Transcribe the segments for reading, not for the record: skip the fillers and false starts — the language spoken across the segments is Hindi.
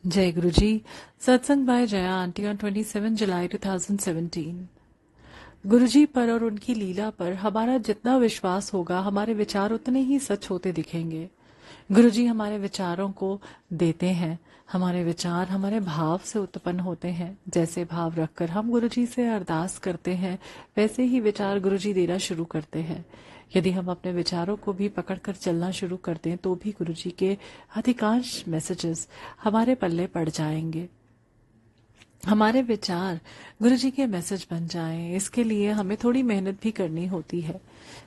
जय गुरु जी। सत्संग बाय जया आंटी ऑन 27 जुलाई 2017। गुरु जी पर और उनकी लीला पर हमारा जितना विश्वास होगा, हमारे विचार उतने ही सच होते दिखेंगे। गुरु जी हमारे विचारों को देते हैं। हमारे विचार हमारे भाव से उत्पन्न होते हैं। जैसे भाव रखकर हम गुरु जी से अरदास करते हैं, वैसे ही विचार गुरु जी देना शुरू करते हैं। यदि हम अपने विचारों को भी पकड़कर चलना शुरू कर दें तो भी गुरु जी के अधिकांश मैसेजेस हमारे पल्ले पड़ जाएंगे। हमारे विचार गुरु जी के मैसेज बन जाएं, इसके लिए हमें थोड़ी मेहनत भी करनी होती है।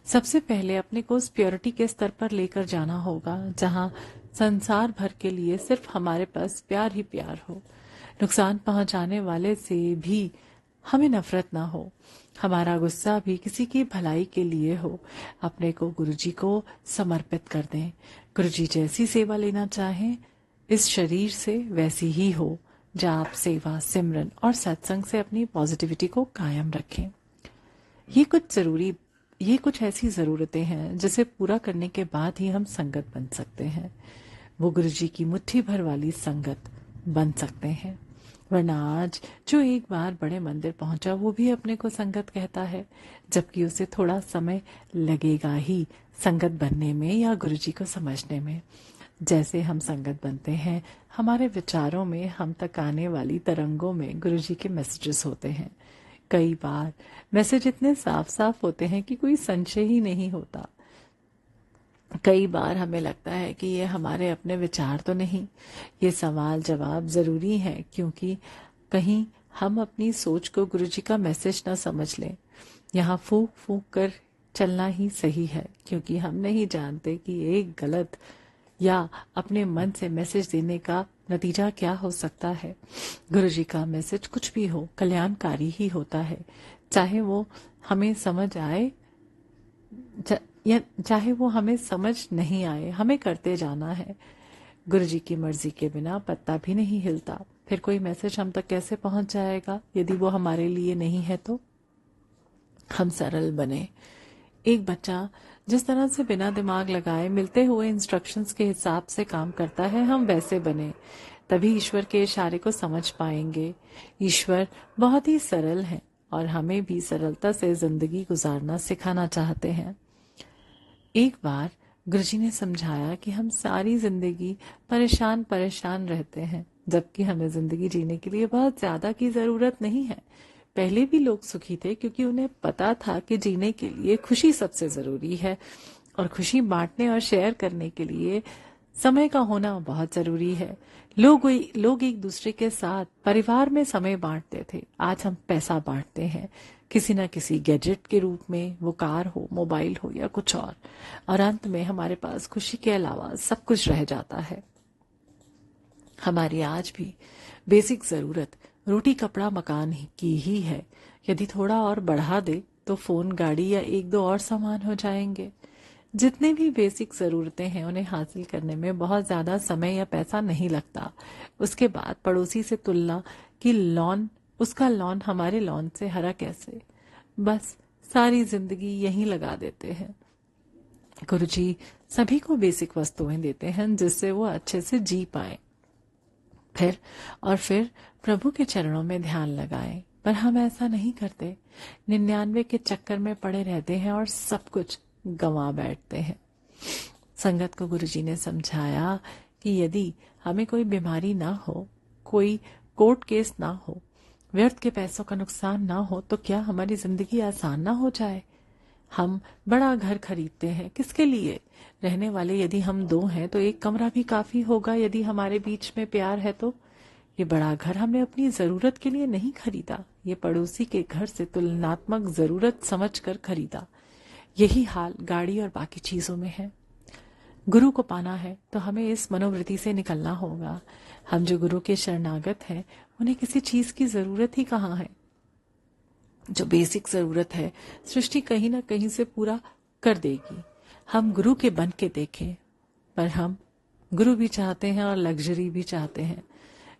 सबसे पहले अपने को उस प्योरिटी के स्तर पर लेकर जाना होगा जहां संसार भर के लिए सिर्फ हमारे पास प्यार ही प्यार हो। नुकसान पहुंचाने वाले से भी हमें नफरत ना हो। हमारा गुस्सा भी किसी की भलाई के लिए हो। अपने को गुरु जी को समर्पित कर दें। गुरु जी जैसी सेवा लेना चाहें इस शरीर से वैसी ही हो। जाप, सेवा, सिमरन और सत्संग से अपनी पॉजिटिविटी को कायम रखें। ये कुछ ऐसी जरूरतें हैं जिसे पूरा करने के बाद ही हम संगत बन सकते हैं। वो गुरु जी की मुट्ठी भर वाली संगत बन सकते हैं। वरना आज जो एक बार बड़े मंदिर पहुंचा वो भी अपने को संगत कहता है, जबकि उसे थोड़ा समय लगेगा ही संगत बनने में या गुरु जी को समझने में। जैसे हम संगत बनते हैं, हमारे विचारों में हम तक आने वाली तरंगों में गुरु जी के मैसेजेस होते हैं। कई बार मैसेज इतने साफ साफ होते हैं कि कोई संशय ही नहीं होता। कई बार हमें लगता है कि ये हमारे अपने विचार तो नहीं। ये सवाल जवाब जरूरी है, क्योंकि कहीं हम अपनी सोच को गुरु जी का मैसेज ना समझ लें। यहाँ फूंक फूंक कर चलना ही सही है, क्योंकि हम नहीं जानते कि एक गलत या अपने मन से मैसेज देने का नतीजा क्या हो सकता है। गुरु जी का मैसेज कुछ भी हो, कल्याणकारी ही होता है। चाहे वो हमें समझ आए या चाहे वो हमें समझ नहीं आए, हमें करते जाना है। गुरु जी की मर्जी के बिना पत्ता भी नहीं हिलता। फिर कोई मैसेज हम तक कैसे पहुंच जाएगा यदि वो हमारे लिए नहीं है तो? हम सरल बने। एक बच्चा जिस तरह से बिना दिमाग लगाए मिलते हुए इंस्ट्रक्शंस के हिसाब से काम करता है, हम वैसे बने। तभी ईश्वर के इशारे को समझ पाएंगे। ईश्वर बहुत ही सरल है और हमें भी सरलता से जिंदगी गुजारना सिखाना चाहते हैं। एक बार गुरुजी ने समझाया कि हम सारी जिंदगी परेशान परेशान रहते हैं, जबकि हमें जिंदगी जीने के लिए बहुत ज्यादा की जरूरत नहीं है। पहले भी लोग सुखी थे क्योंकि उन्हें पता था कि जीने के लिए खुशी सबसे जरूरी है और खुशी बांटने और शेयर करने के लिए समय का होना बहुत जरूरी है। लोग एक दूसरे के साथ परिवार में समय बांटते थे। आज हम पैसा बांटते हैं, किसी न किसी गैजेट के रूप में, वो कार हो, मोबाइल हो या कुछ और अंत में हमारे पास खुशी के अलावा सब कुछ रह जाता है। हमारी आज भी बेसिक जरूरत रोटी, कपड़ा, मकान की ही है। यदि थोड़ा और बढ़ा दे तो फोन, गाड़ी या एक दो और सामान हो जाएंगे। जितनी भी बेसिक जरूरतें हैं उन्हें हासिल करने में बहुत ज्यादा समय या पैसा नहीं लगता। उसके बाद पड़ोसी से तुलना कि उसका लॉन हमारे लॉन से हरा कैसे, बस सारी जिंदगी यहीं लगा देते हैं। गुरुजी सभी को बेसिक वस्तुएं देते हैं जिससे वो अच्छे से जी पाए। फिर प्रभु के चरणों में ध्यान लगाएं, पर हम ऐसा नहीं करते। 99 के चक्कर में पड़े रहते हैं और सब कुछ गंवा बैठते हैं। संगत को गुरुजी ने समझाया कि यदि हमें कोई बीमारी ना हो, कोई कोर्ट केस ना हो, व्यर्थ के पैसों का नुकसान ना हो, तो क्या हमारी जिंदगी आसान ना हो जाए? हम बड़ा घर खरीदते हैं, किसके लिए? रहने वाले यदि हम 2 हैं तो एक कमरा भी काफी होगा। यदि हमारे बीच में प्यार है तो ये बड़ा घर हमने अपनी जरूरत के लिए नहीं खरीदा, ये पड़ोसी के घर से तुलनात्मक जरूरत समझकर खरीदा। यही हाल गाड़ी और बाकी चीजों में है। गुरु को पाना है तो हमें इस मनोवृत्ति से निकलना होगा। हम जो गुरु के शरणागत हैं उन्हें किसी चीज की जरूरत ही कहाँ है। जो बेसिक जरूरत है सृष्टि कहीं ना कहीं से पूरा कर देगी। हम गुरु के बन के देखें। पर हम गुरु भी चाहते हैं और लग्जरी भी चाहते हैं।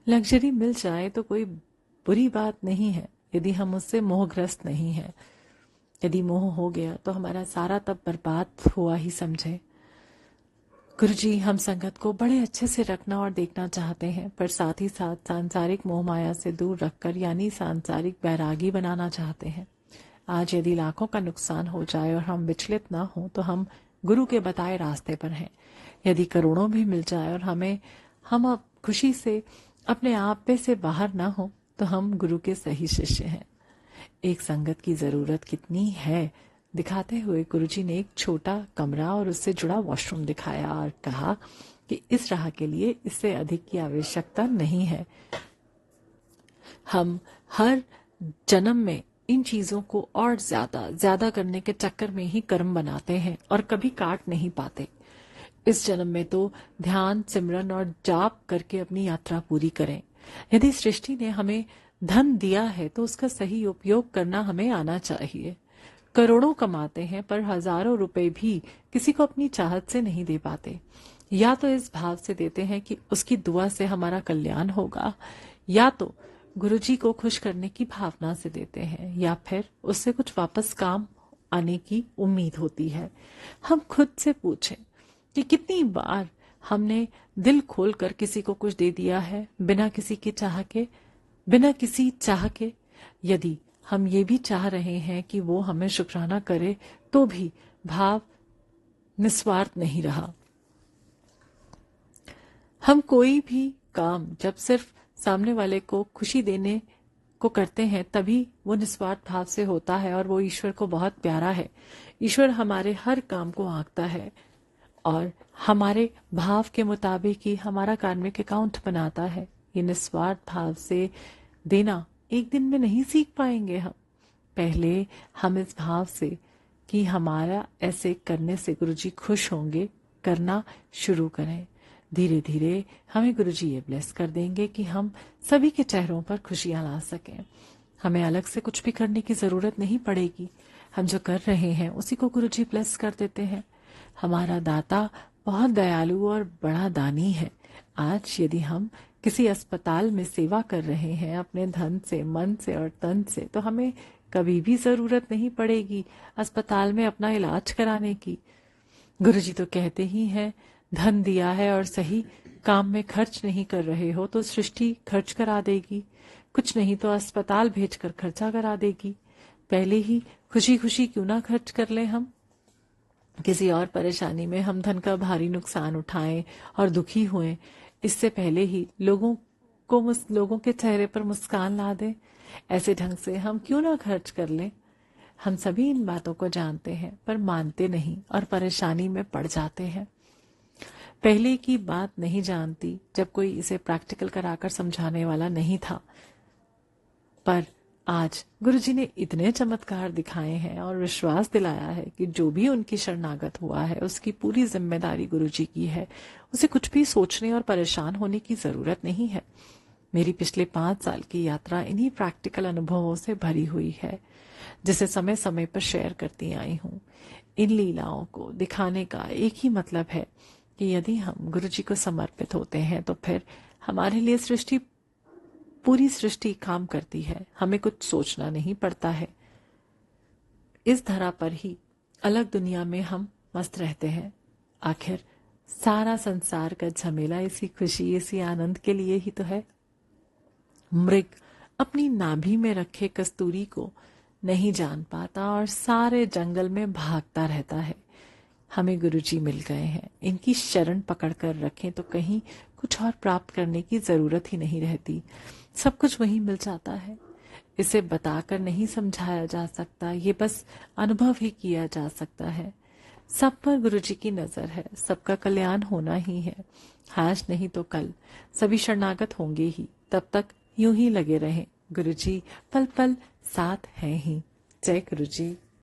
लग्जरी मिल जाए तो कोई बुरी बात नहीं है, यदि हम उससे मोहग्रस्त नहीं है। यदि मोह हो गया तो हमारा सारा तब बर्बाद हुआ ही समझे। गुरुजी हम संगत को बड़े अच्छे से रखना और देखना चाहते हैं, पर साथ ही साथ सांसारिक मोह माया से दूर रखकर यानी सांसारिक बैरागी बनाना चाहते हैं। आज यदि लाखों का नुकसान हो जाए और हम विचलित ना हो तो हम गुरु के बताए रास्ते पर हैं। यदि करोड़ों भी मिल जाए और हम अब खुशी से अपने आप पे से बाहर ना हो तो हम गुरु के सही शिष्य हैं। एक संगत की जरूरत कितनी है दिखाते हुए गुरुजी ने एक छोटा कमरा और उससे जुड़ा वॉशरूम दिखाया और कहा कि इस राह के लिए इससे अधिक की आवश्यकता नहीं है। हम हर जन्म में इन चीजों को और ज्यादा करने के चक्कर में ही कर्म बनाते हैं और कभी काट नहीं पाते। इस जन्म में तो ध्यान, सिमरन और जाप करके अपनी यात्रा पूरी करें। यदि सृष्टि ने हमें धन दिया है तो उसका सही उपयोग करना हमें आना चाहिए। करोड़ों कमाते हैं पर हजारों रुपए भी किसी को अपनी चाहत से नहीं दे पाते। या तो इस भाव से देते हैं कि उसकी दुआ से हमारा कल्याण होगा, या तो गुरुजी को खुश करने की भावना से देते हैं, या फिर उससे कुछ वापस काम आने की उम्मीद होती है। हम खुद से पूछें कि कितनी बार हमने दिल खोलकर किसी को कुछ दे दिया है बिना किसी की चाह के, बिना किसी चाह के। यदि हम ये भी चाह रहे हैं कि वो हमें शुक्राना करे तो भी भाव निस्वार्थ नहीं रहा। हम कोई भी काम जब सिर्फ सामने वाले को खुशी देने को करते हैं तभी वो निस्वार्थ भाव से होता है और वो ईश्वर को बहुत प्यारा है। ईश्वर हमारे हर काम को आंकता है और हमारे भाव के मुताबिक ही हमारा कार्मिक अकाउंट बनाता है। ये निस्वार्थ भाव से देना एक दिन में नहीं सीख पाएंगे हम। पहले हम इस भाव से कि हमारा ऐसे करने से गुरुजी खुश होंगे करना शुरू करें। धीरे धीरे हमें गुरुजी ये ब्लेस कर देंगे कि हम सभी के चेहरों पर खुशियां ला सकें। हमें अलग से कुछ भी करने की जरूरत नहीं पड़ेगी। हम जो कर रहे हैं उसी को गुरुजी ब्लेस कर देते हैं। हमारा दाता बहुत दयालु और बड़ा दानी है। आज यदि हम किसी अस्पताल में सेवा कर रहे हैं अपने धन से, मन से और तन से, तो हमें कभी भी जरूरत नहीं पड़ेगी अस्पताल में अपना इलाज कराने की। गुरुजी तो कहते ही हैं, धन दिया है और सही काम में खर्च नहीं कर रहे हो तो सृष्टि खर्च करा देगी, कुछ नहीं तो अस्पताल भेजकर खर्चा करा देगी। पहले ही खुशी खुशी क्यों ना खर्च कर लें हम। किसी और परेशानी में हम धन का भारी नुकसान उठाएं और दुखी हुए, इससे पहले ही लोगों के चेहरे पर मुस्कान ला दें। ऐसे ढंग से हम क्यों ना खर्च कर लें। हम सभी इन बातों को जानते हैं पर मानते नहीं और परेशानी में पड़ जाते हैं। पहले की बात नहीं जानती जब कोई इसे प्रैक्टिकल कराकर समझाने वाला नहीं था, पर आज गुरुजी ने इतने चमत्कार दिखाए हैं और विश्वास दिलाया है कि जो भी उनकी शरणागत हुआ है उसकी पूरी जिम्मेदारी गुरुजी की है। उसे कुछ भी सोचने और परेशान होने की जरूरत नहीं है। मेरी पिछले 5 साल की यात्रा इन्हीं प्रैक्टिकल अनुभवों से भरी हुई है, जिसे समय समय पर शेयर करती आई हूँ। इन लीलाओं को दिखाने का एक ही मतलब है कि यदि हम गुरुजी को समर्पित होते हैं तो फिर हमारे लिए पूरी सृष्टि काम करती है। हमें कुछ सोचना नहीं पड़ता है। इस धरा पर ही अलग दुनिया में हम मस्त रहते हैं। आखिर सारा संसार का झमेला इसी खुशी, इसी आनंद के लिए ही तो है। मृग अपनी नाभि में रखे कस्तूरी को नहीं जान पाता और सारे जंगल में भागता रहता है। हमें गुरुजी मिल गए हैं, इनकी शरण पकड़ कर रखें तो कहीं कुछ और प्राप्त करने की जरूरत ही नहीं रहती। सब कुछ वहीं मिल जाता है। इसे बताकर नहीं समझाया जा सकता, ये बस अनुभव ही किया जा सकता है। सब पर गुरुजी की नजर है, सबका कल्याण होना ही है। आज नहीं तो कल सभी शरणागत होंगे ही। तब तक यूं ही लगे रहें, गुरुजी पल पल साथ हैं ही। जय गुरुजी।